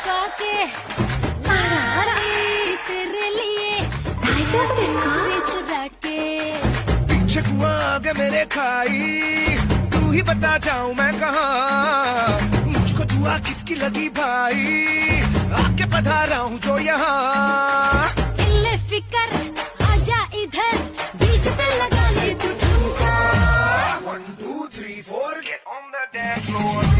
लटका के तेरे लिए चुरा के पीछे कुआं आगे मेरे खाई, तू ही बता जाऊं मैं कहाँ, मुझको दुआ किसकी लगी भाई, आके पधारा हूँ जो यहाँ। इल्ले फिकर आजा इधर, बीच पे लगा ले तू ठुमका। 1 2 3 4 get on the dance floor।